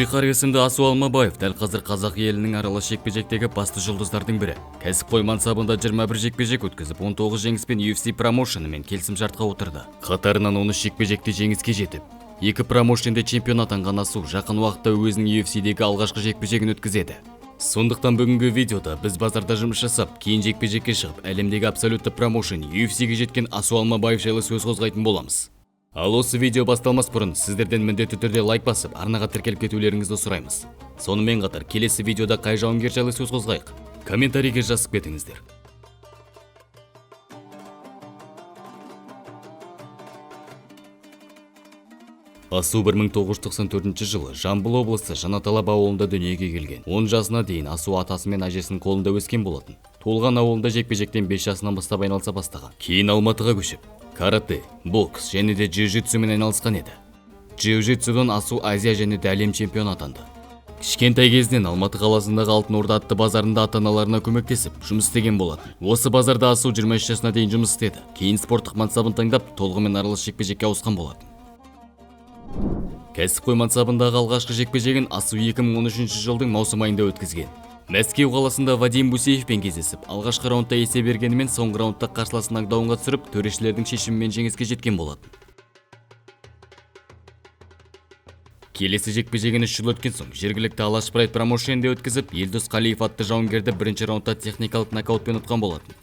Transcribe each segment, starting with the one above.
Зульфикар есімді Асу Алмабаев дәл қазір қазақ елінің аралас жекпе-жектегі басты жұлдыздардың бірі. Кәсіпқой мансабында 21 жекпе-жек өткізіп, 19 жеңіспен UFC промоушенімен келісім-шартқа отырды. Қатарынан 13 жекпе-жекте жеңіске жетіп, 2 промоушенде чемпион атанған Асу жақын уақытта өзінің UFC-дегі алғашқы жекпе-жегін өткізеді. Сондықтан бүгінгі видеода біз базарда жұмыс жасап, кейін жекпе-жекке шығып, әлемдегі абсолютті промоушен UFC-ге жеткен Асу Алмабаев жайлы сөз қозғайтын боламыз. Ал осы видео басталмас бұрын сіздерден міндетті түрде лайк басып, арнаға тіркеліп кетулеріңізді сұраймыз. Сонымен қатар келесі видеода қай жауынгер жайлы сөз қозғайық? Комментарийге жазып кетіңіздер. Асу 1994 жылы Жамбыл облысы Жанаталап ауылында дүниеге келген. 10 жасына дейін Асу атасы мен әжесінің қолында өскен болатын. Туылған ауылында жекпе-жектен 5 жасынан бастап айналыса бастаған. Кейін Алматыға көшіп, карате, бокс және де джиу-джитсумен айналысқан еді. Джиу-джитсудан Асу Азия және де әлем чемпионы атанды. Кішкентай кезінен Алматы қаласындағы Алтын Орда атты базарында ата-аналарына көмектесіп, жұмыс істеген болатын. Осы базарда Асу 23 жасына дейін жұмыс істеді. Кейін спорттық мансабын таңдап, толығымен аралас жекпе-жекке ауысқан болатын. Кәсіпқой мансабындағы алғашқы жекпе-жегін Асу 2013 жылдың маусым айында өткізген. Мәскеу қаласында Вадим Бусеевпен кездесіп, алғашқы раундта есе бергенімен соңғы раундта қарсыласын нокдаунға түсіріп, төрешілердің шешімімен жеңіске жеткен болатын. Келесі жекпе-жегін 3 жыл өткен соң, жергілікті Алаш Прайд промоушенде өткізіп, Елдос Қалиев атты жауынгерді бірінші раундта техникалық нокаутпен ұтқан болатын.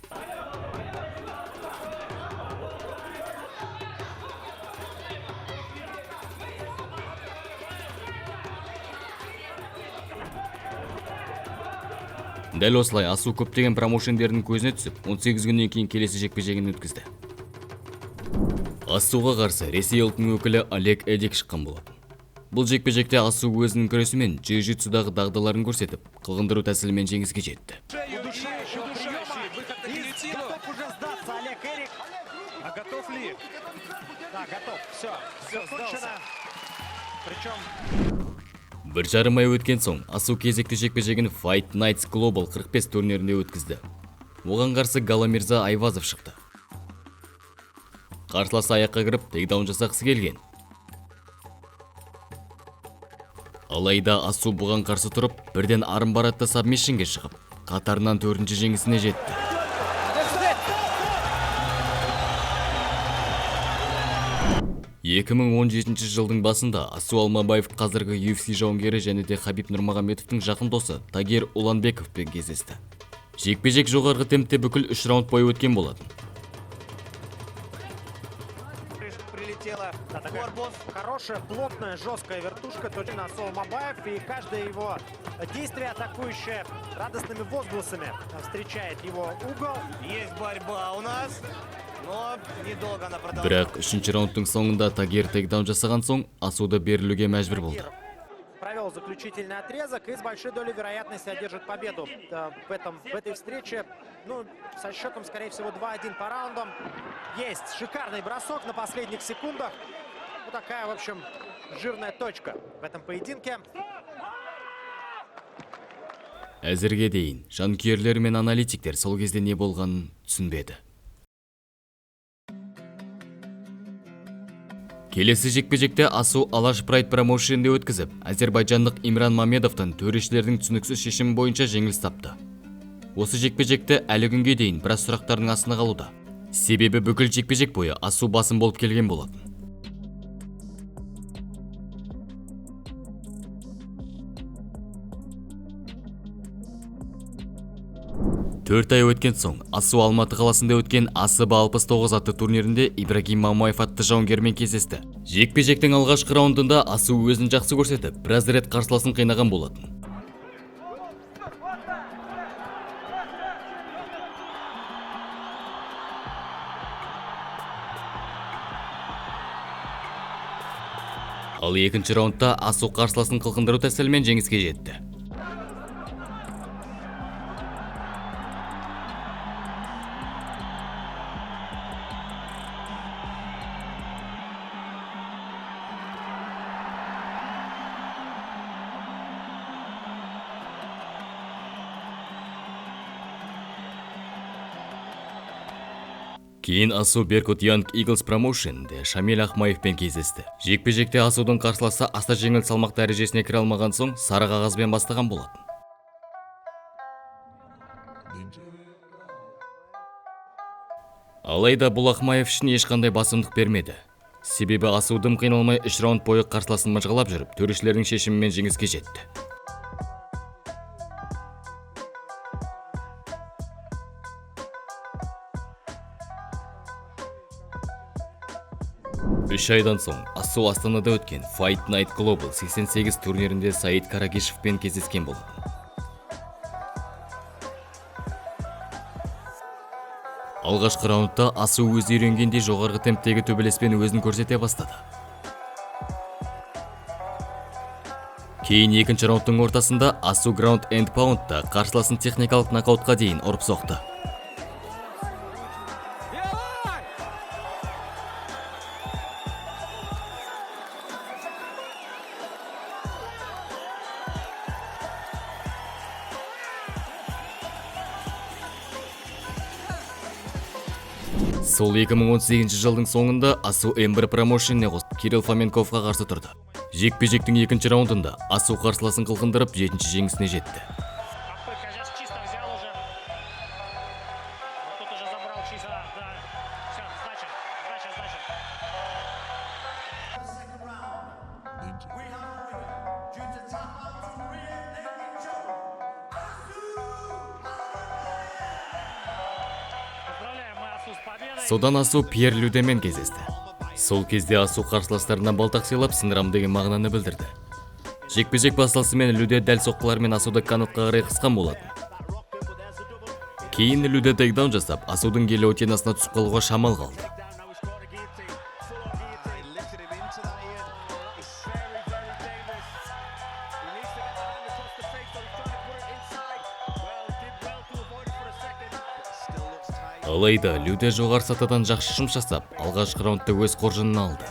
Дәл осылай Асу көптеген промоушендердің көзіне түсіп, 18 күннен кейін келесі жекпе-жегін өткізді. Асуға қарсы Ресей ұлтының өкілі Олег Эдик шыққан болатын. Бұл жекпе-жекте Асу өзінің күресімен джиу-джитсудағы дағдыларын көрсетіп, қылғындыру тәсілімен жеңіске жетті. Бір жарым ай өткен соң, Асу кезекті жекпе-жегін Fight Nights Global 45 турнирінде өткізді. Оған қарсы Галамирза Айвазов шықты. Қарсыласы аяққа кіріп, тейкдаун жасағысы келген. Алайда Асу бұған қарсы тұрып, бірден армбаратты сабмишнге шығып, қатарынан 4-ші жеңісіне жетті. жылдың басында Асу Алмабаев қазіргі UFC жауынгері және де Хабиб Нурмагомедовтың жақын досы Тагир Уланбековпен кездесті. Жекпе-жек жоғарғы темпте бүкіл 3 раунд бойы өткен болатын. Корпус, хорошая, плотная, жесткая вертушка, точно Асу Алмабаев, и каждое его действие атакующее радостными возгласами встречает его угол. Есть борьба у нас. Бірақ 3-ші раундтың соңында Тагир тейкдаун жасаған соң, Асуды берілуге мәжбүр болды. Провел заключительный отрезок и с большой долей вероятности одержит победу в этой встрече. Ну, со счетом, скорее всего, 2-1 по раундам. Есть шикарный бросок на последних секундах. Вот такая, в общем, жирная точка в этом поединке. Әзірге дейін, жанкүйерлер мен аналитиктер сол кезде не болғанын түсінбеді. Келесі жекпе-жекте Асу Алаш Прайд промоушенде өткізіп, әзербайжандық Имран Мамедовтан төрешілердің түсініксіз шешімі бойынша жеңіліс тапты. Осы жекпе-жекте әлі күнге дейін біраз сұрақтардың астына қалуда. Себебі бүкіл жекпе-жек бойы Асу басым болып келген болатын. 4 ай өткен соң, Асу Алматы қаласында өткен АСБ 69 атты турнирінде Ибрагим Мамаев атты жауынгермен кездесті. Жекпе-жектің алғашқы раундында Асу өзін жақсы көрсетіп, біраз рет қарсыласын қинаған болатын. Ал екінші раундта Асу қарсыласын қылғындыру тәсілімен жеңіске жетті. Кейін Асу Беркут Янг Eagles промоушенінде Шамил Ахмаевпен кездесті. Жекпе-жекте Асудың қарсыласы аса жеңіл салмақ дәрежесіне кіре алмаған соң сары қағазбен бастаған болатын. Алайда бұл Ахмаев үшін ешқандай басымдық бермеді. Себебі Асудың қиналмай 3 раунд бойы қарсыласын мыжғылап жүріп, төрешілердің шешімімен жеңіске жетті. Үш айдан соң Асу Астанада өткен Fight Night Global 88 турнирінде Саид Карагишевпен кездескен болған. Алғашқы раундта Асу өзі үйренгендей жоғарғы темптегі төбелеспен өзін көрсете бастады. Кейін екінші раундтың ортасында Асу Ground and Pound'та қарсыласын техникалық нокаутқа дейін ұрып соқты. Сол 2018 жылдың соңында Асу Ember промоушеніне қосып Кирилл Фоменковқа қарсы тұрды. Жекпе-жектің екінші раундында Асу қарсыласын қылқындырып, 7-ші жеңісіне жетті. Содан Асу Пьер Людемен кездесті. Сол кезде Асу қарсыластарына балтақ сыйлап сындырам деген мағынаны білдірді. Жекпе-жек басталысымен Люде дәл соққылармен Асуды канатқа қарай қысқан болатын. Кейін Люде тейкдаун жасап, Асудың гильотинасына түсіп қалуға шамал қалды. Алайда Люде жоғар сатыдан жақсы жұмыс жасап, алғашқы раундта өз қоржынын алды.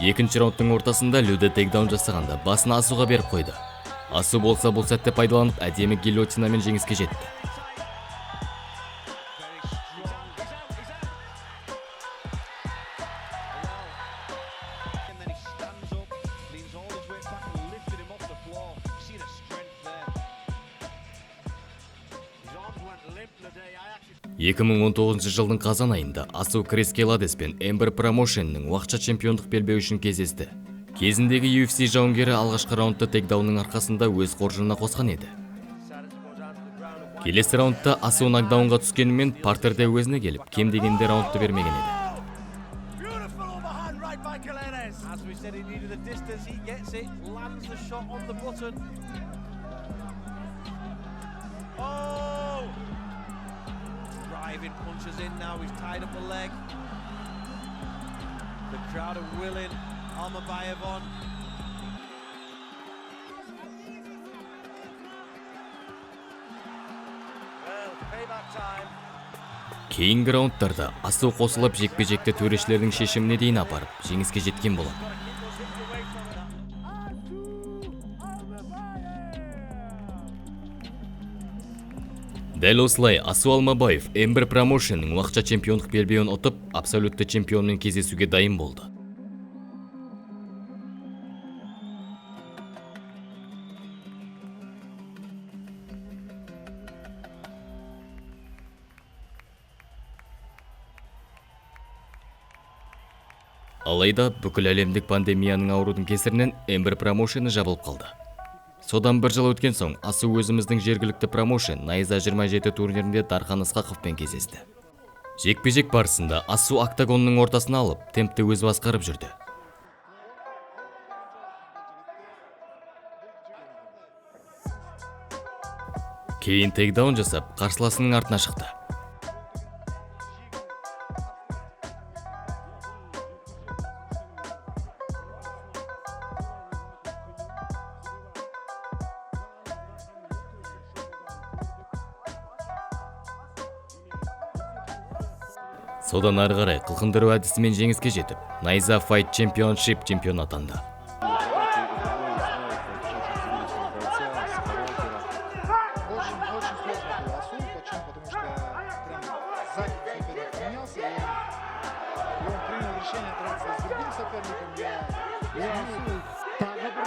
Екінші раундтың ортасында Люде тейкдаун жасағанда басын Асуға беріп қойды. Асу болса бұл сәтте пайдаланып, әдемі гильотинамен жеңіске жетті. Екі 2019 жылдың қазан айында Асу Крис Келадеспен Ember промоушенінің уақытша чемпиондық белбеуі үшін кездесті. Кезіндегі UFC жауынгері алғашқы раундта тейкдаунның арқасында өз қоржынына қосқан еді. Келесі раундта Асу нокдаунға түскенімен партерде өзіне келіп, кем дегенде раундты бермеген еді. Driving punches in now, he's tied up a leg. The crowd are willing Almabayev on. Well, payback time. Кейінгі раундтарда Асу қосылып жекпе-жекті төрешілердің шешіміне дейін апарып, жеңіске жеткен болады. Дәл осылай Асу Алмабаев Ember промоушенінің уақытша чемпиондық белбеуін ұтып, абсолютті чемпионмен кездесуге дайын болды. Алайда бүкіл әлемдік пандемияның аурудың кесірінен Ember промоушені жабылып қалды. Содан бір жыл өткен соң Асу өзіміздің жергілікті промоушен Найза 27 турнирінде Дархан Ысқақовпен кездесті. Жекпе-жек барысында Асу октагонның ортасына алып, темпті өзі басқарып жүрді. Кейін тейкдаун жасап, қарсыласының артына шықты. Содан ары қарай қылқындыру әдісімен жеңіске жетіп, Найза Fight Championship чемпион атанды. Очень сложно было Асу. Почему? Потому что решение драться с другим соперником, я извини, тағы бір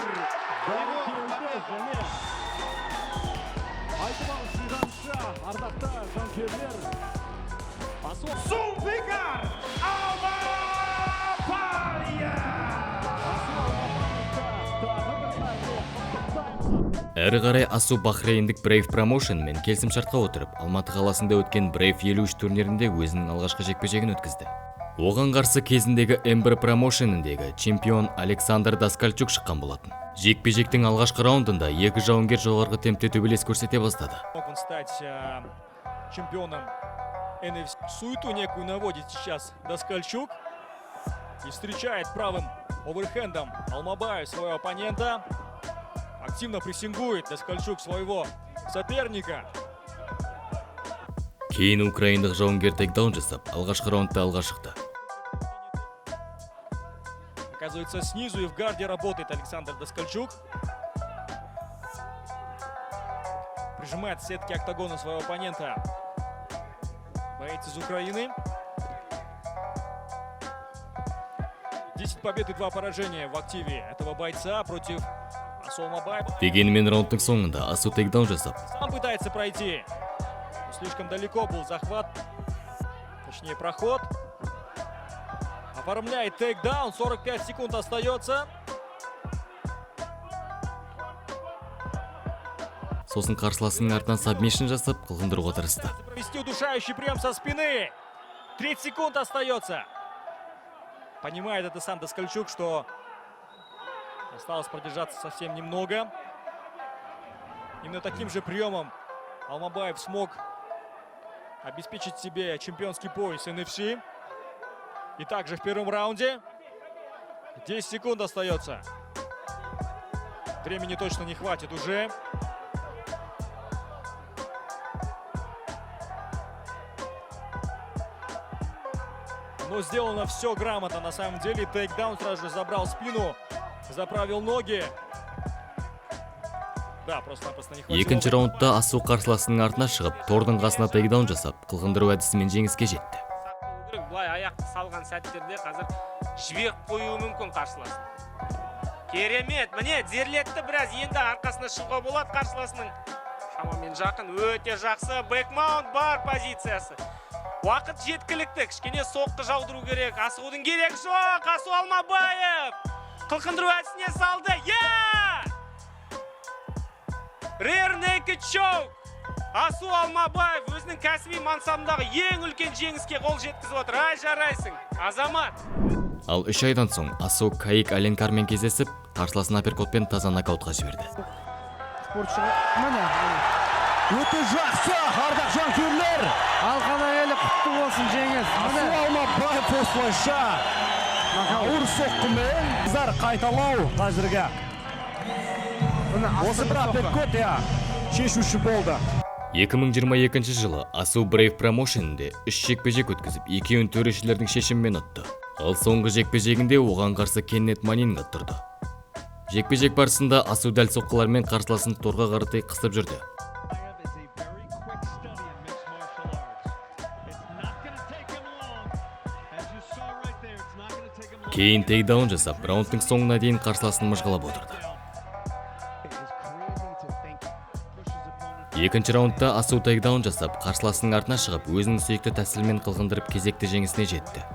Айтыбал сүйганша, ардақта жанкүйерлер. Зульфикар Алмабаев! Әрі қарай Асу Бахрейндік Brave Promotion мен келісімшартқа отырып, Алматы қаласында өткен Brave 53 турнирінде өзінің алғашқы жекпе-жегін өткізді. Оған қарсы кезіндегі Ember Promotion'індегі чемпион Александр Доскальчук шыққан болатын. Жекпе-жектің алғашқы раундында екі жауынгер жоғарғы темпте төбелес көрсете бастады. Мог он стать чемпионом NFC. Суету некую наводит сейчас Доскальчук и встречает правым оверхендом Алмабаев своего оппонента. Активно прессингует Доскальчук своего соперника. Кейін украиндық жауынгер тейкдаун жасап, алғашқы раундта алға шықты. Оказывается, снизу и в гарде работает Александр Доскальчук. Прижимает сетки октагона своего оппонента. Боец из Украины. 10 побед и 2 поражения в активе этого бойца против Асу Алмабаева. Дегенмен раундтың соңында Асу тейкдаун жасап, Сам пытается пройти. Но слишком далеко был захват. Точнее, проход. Оформляет тейкдаун. 45 секунд остается. сосын қарсыласының артынан сабмишн жасап, қылғындыруға тырысты. Провести удушающий прием со спины. 30 секунд остается. Понимает это сам Доскальчук, что осталось продержаться совсем немного. Именно таким же приемом Алмабаев смог обеспечить себе чемпионский пояс NFC. И также в первом раунде 10 секунд остается. Времени точно не хватит уже. Но сделано все грамотно на самом деле. Тейкдаун сразу же забрал спину, заправил ноги. Да, просто-напросто не хватило. Екінші раундта Асу қарсыласының артына шығып, тордың қасына тейкдаун жасап, қылғындыру әдісімен жеңіске жетті. Былай аяқты салған сәттерде қазір жібек қоюы мүмкін қарсыласын. Керемет, міне зерлетті біраз, енді арқасына шығуға болады қарсыласының. Шамамен жақын, өте жақсы, бэкмаунт бар позициясы. Уақыт жеткілікті, кішкене соққы жаудыру керек, асығудың керек жоқ, Асу Алмабаев. Қылқындыру әдісіне салды, Rear naked choke. Асу Алмабаев өзінің кәсіби мансабындағы ең үлкен жеңіске қол жеткізіп отыр. Ай, жарайсың, азамат. Ал 3 айдан соң Асу Каик Аленкармен кездесіп, қарсыласын апперкотпен таза нокаутқа жіберді. спортшыға міне өте жақсы ардақ жанкүйерлер, Алған әйелі құтты болсын жеңіс. Асу Алмабаев осылайша ауыр соққымен зар қайталау қазірге. Осы бір апперкот шешуші болды. 2022 жылы Асу Brave Promotion'інде 3 жекпе-жек өткізіп, екеуін төрешілердің шешімімен ұтты. Ал соңғы жекпе-жегінде оған қарсы Кеннет Манинга тұрды. Жекпе-жек барысында Асу дәл соққылармен қарсыласын торға қаратай қысып жүрді. Кейін тейкдаун жасап, раундтың соңына дейін қарсыласын мыжғалап отырды. Екінші раундта Асу тейкдаун жасап, қарсыласының артына шығып, өзінің сүйікті тәсілмен қылғындырып, кезекті жеңісіне жетті.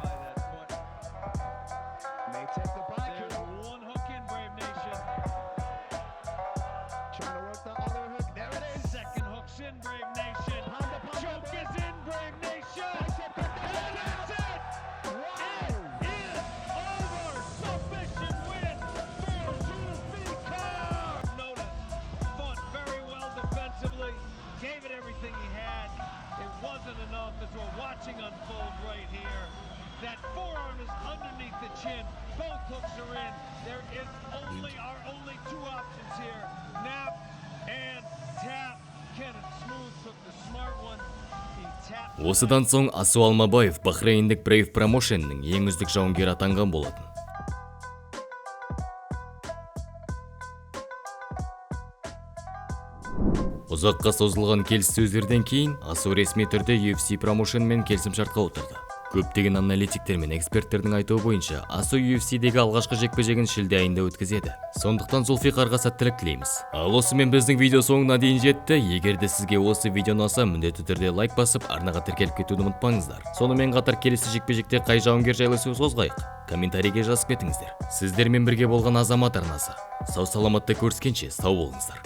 That forearm is underneath the chin. Both hooks are in. There are only two options here. Nap and tap. Kenneth Smooth took the smart one. He tapped. Осыдан соң Асу Алмабаев Бахрейндік Brave Promotion'ның ең үздік жауынгері атанған болатын. Ұзаққа созылған келіссөздерден кейін Асу ресми түрде UFC Promotion'мен келісімшартқа отырды. Көптеген аналитиктер мен эксперттердің айтуы бойынша, Асу UFC-дегі алғашқы жекпе-жегін шілде айында өткізеді. Сондықтан Зульфиқарға сәттілік тілейміз. Ал осымен біздің видео соңына дейін жетті. Егер де сізге осы видео ұнаса, міндетті түрде лайк басып, арнаға тіркеліп кетуді ұмытпаңыздар. Сонымен қатар келесі жекпе-жекте қай жауынгер жайлы сөз қозғайық? Комментарийге жазып кетіңіздер. Сіздермен бірге болған Азамат арнасы. Сау саламатта көріскенше сау болыңыздар.